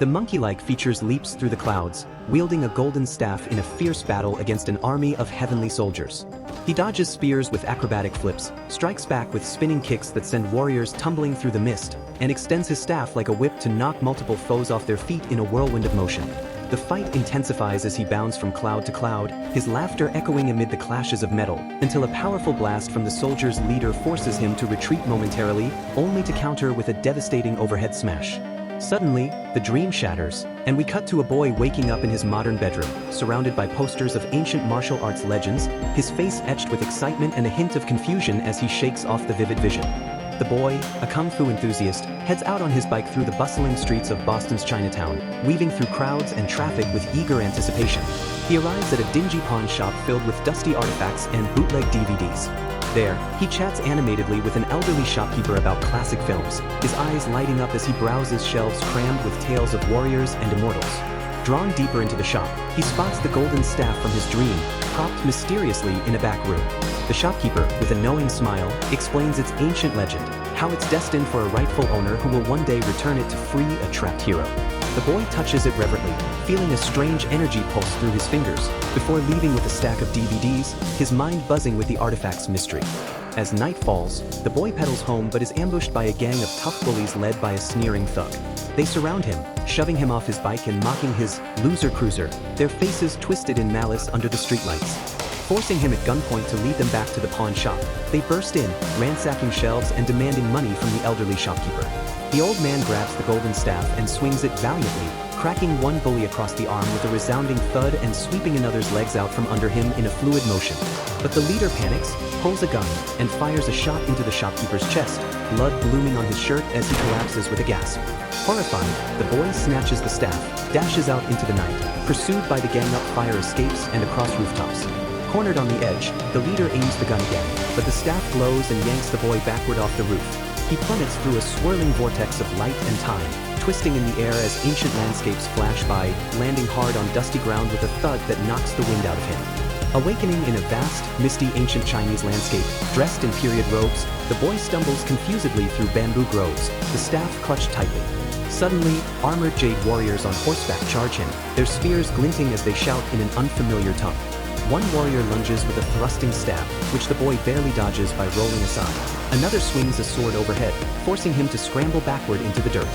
The monkey-like features leaps through the clouds, wielding a golden staff in a fierce battle against an army of heavenly soldiers. He dodges spears with acrobatic flips, strikes back with spinning kicks that send warriors tumbling through the mist, and extends his staff like a whip to knock multiple foes off their feet in a whirlwind of motion. The fight intensifies as he bounds from cloud to cloud, his laughter echoing amid the clashes of metal, until a powerful blast from the soldier's leader forces him to retreat momentarily, only to counter with a devastating overhead smash. Suddenly, the dream shatters, and we cut to a boy waking up in his modern bedroom, surrounded by posters of ancient martial arts legends, his face etched with excitement and a hint of confusion as he shakes off the vivid vision. The boy, a kung fu enthusiast, heads out on his bike through the bustling streets of Boston's Chinatown, weaving through crowds and traffic with eager anticipation. He arrives at a dingy pawn shop filled with dusty artifacts and bootleg DVDs. There, he chats animatedly with an elderly shopkeeper about classic films, his eyes lighting up as he browses shelves crammed with tales of warriors and immortals. Drawn deeper into the shop, he spots the golden staff from his dream, propped mysteriously in a back room. The shopkeeper, with a knowing smile, explains its ancient legend, how it's destined for a rightful owner who will one day return it to free a trapped hero. The boy touches it reverently, feeling a strange energy pulse through his fingers, before leaving with a stack of DVDs, his mind buzzing with the artifact's mystery. As night falls, the boy pedals home but is ambushed by a gang of tough bullies led by a sneering thug. They surround him, shoving him off his bike and mocking his loser cruiser, their faces twisted in malice under the streetlights. Forcing him at gunpoint to lead them back to the pawn shop, they burst in, ransacking shelves and demanding money from the elderly shopkeeper. The old man grabs the golden staff and swings it valiantly, cracking one bully across the arm with a resounding thud and sweeping another's legs out from under him in a fluid motion. But the leader panics, pulls a gun, and fires a shot into the shopkeeper's chest, blood blooming on his shirt as he collapses with a gasp. Horrified, the boy snatches the staff, dashes out into the night, pursued by the gang up fire escapes and across rooftops. Cornered on the edge, the leader aims the gun again, but the staff glows and yanks the boy backward off the roof. He plummets through a swirling vortex of light and time, twisting in the air as ancient landscapes flash by, landing hard on dusty ground with a thud that knocks the wind out of him. Awakening in a vast, misty ancient Chinese landscape, dressed in period robes, the boy stumbles confusedly through bamboo groves, the staff clutched tightly. Suddenly, armored jade warriors on horseback charge him, their spears glinting as they shout in an unfamiliar tongue. One warrior lunges with a thrusting stab, which the boy barely dodges by rolling aside. Another swings a sword overhead, forcing him to scramble backward into the dirt.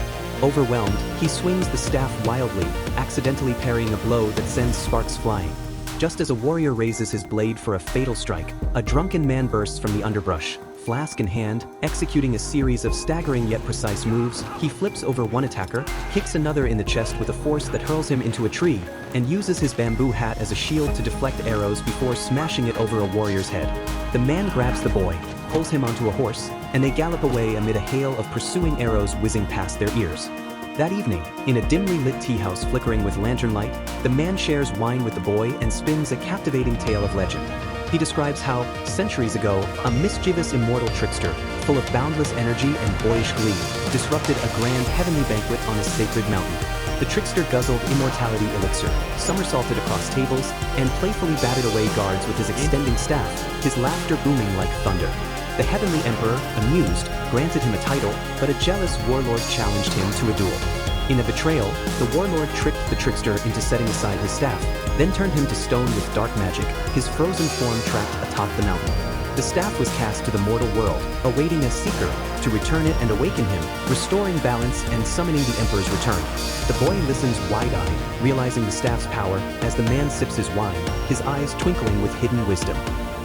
Overwhelmed, he swings the staff wildly, accidentally parrying a blow that sends sparks flying. Just as a warrior raises his blade for a fatal strike, a drunken man bursts from the underbrush. Flask in hand, executing a series of staggering yet precise moves, he flips over one attacker, kicks another in the chest with a force that hurls him into a tree, and uses his bamboo hat as a shield to deflect arrows before smashing it over a warrior's head. The man grabs the boy, pulls him onto a horse, and they gallop away amid a hail of pursuing arrows whizzing past their ears. That evening, in a dimly lit tea house flickering with lantern light, the man shares wine with the boy and spins a captivating tale of legend. He describes how, centuries ago, a mischievous immortal trickster, full of boundless energy and boyish glee, disrupted a grand heavenly banquet on a sacred mountain. The trickster guzzled immortality elixir, somersaulted across tables, and playfully batted away guards with his extending staff, his laughter booming like thunder. The heavenly emperor, amused, granted him a title, but a jealous warlord challenged him to a duel. In a betrayal, the warlord tricked the trickster into setting aside his staff, then turned him to stone with dark magic, his frozen form trapped atop the mountain. The staff was cast to the mortal world, awaiting a seeker to return it and awaken him, restoring balance and summoning the emperor's return. The boy listens wide-eyed, realizing the staff's power as the man sips his wine, his eyes twinkling with hidden wisdom.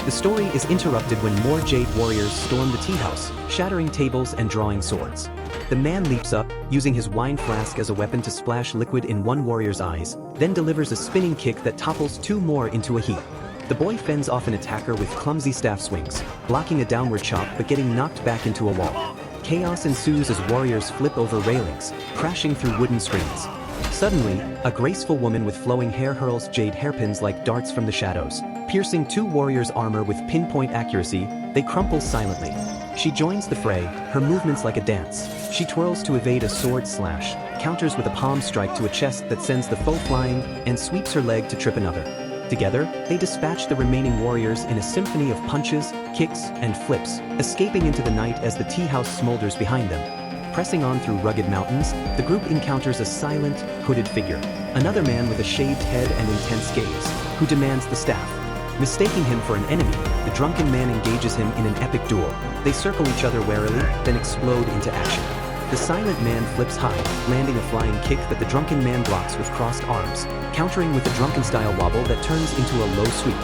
The story is interrupted when more jade warriors storm the tea house, shattering tables and drawing swords. The man leaps up, using his wine flask as a weapon to splash liquid in one warrior's eyes, then delivers a spinning kick that topples two more into a heap. The boy fends off an attacker with clumsy staff swings, blocking a downward chop but getting knocked back into a wall. Chaos ensues as warriors flip over railings, crashing through wooden screens. Suddenly, a graceful woman with flowing hair hurls jade hairpins like darts from the shadows. Piercing two warriors' armor with pinpoint accuracy, they crumple silently. She joins the fray, her movements like a dance. She twirls to evade a sword slash, counters with a palm strike to a chest that sends the foe flying, and sweeps her leg to trip another. Together, they dispatch the remaining warriors in a symphony of punches, kicks, and flips, escaping into the night as the tea house smolders behind them. Pressing on through rugged mountains, the group encounters a silent, hooded figure, another man with a shaved head and intense gaze, who demands the staff. Mistaking him for an enemy, the drunken man engages him in an epic duel. They circle each other warily, then explode into action. The silent man flips high, landing a flying kick that the drunken man blocks with crossed arms, countering with a drunken-style wobble that turns into a low sweep.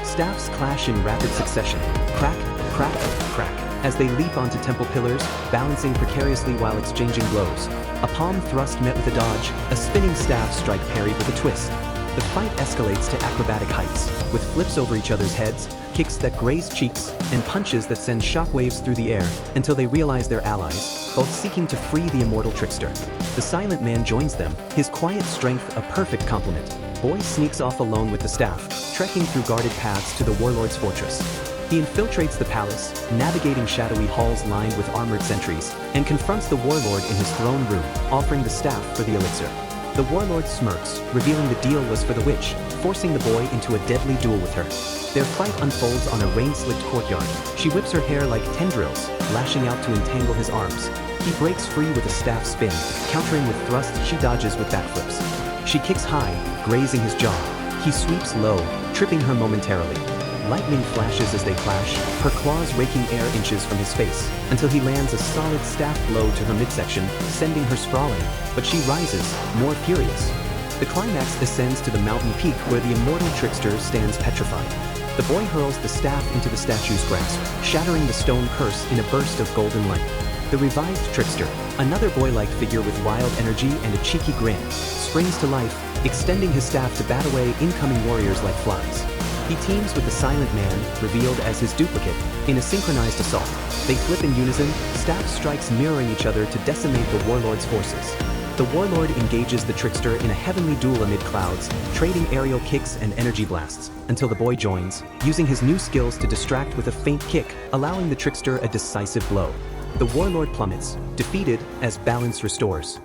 Staffs clash in rapid succession, crack, crack, crack, as they leap onto temple pillars, balancing precariously while exchanging blows. A palm thrust met with a dodge, a spinning staff strike parried with a twist. The fight escalates to acrobatic heights, with flips over each other's heads, kicks that graze cheeks, and punches that send shockwaves through the air until they realize they're allies, both seeking to free the immortal trickster. The silent man joins them, his quiet strength a perfect complement. Boy sneaks off alone with the staff, trekking through guarded paths to the Warlord's fortress. He infiltrates the palace, navigating shadowy halls lined with armored sentries, and confronts the Warlord in his throne room, offering the staff for the elixir. The Warlord smirks, revealing the deal was for the witch, forcing the boy into a deadly duel with her. Their fight unfolds on a rain-slicked courtyard. She whips her hair like tendrils, lashing out to entangle his arms. He breaks free with a staff spin, countering with thrusts she dodges with backflips. She kicks high, grazing his jaw. He sweeps low, tripping her momentarily. Lightning flashes as they clash, her claws raking air inches from his face, until he lands a solid staff blow to her midsection, sending her sprawling. But she rises, more furious. The climax ascends to the mountain peak where the immortal trickster stands petrified. The boy hurls the staff into the statue's grasp, shattering the stone curse in a burst of golden light. The revived trickster, another boy-like figure with wild energy and a cheeky grin, springs to life, extending his staff to bat away incoming warriors like flies. He teams with the silent man, revealed as his duplicate, in a synchronized assault. They flip in unison, staff strikes mirroring each other to decimate the Warlord's forces. The Warlord engages the trickster in a heavenly duel amid clouds, trading aerial kicks and energy blasts, until the boy joins, using his new skills to distract with a feint kick, allowing the trickster a decisive blow. The Warlord plummets, defeated as balance restores.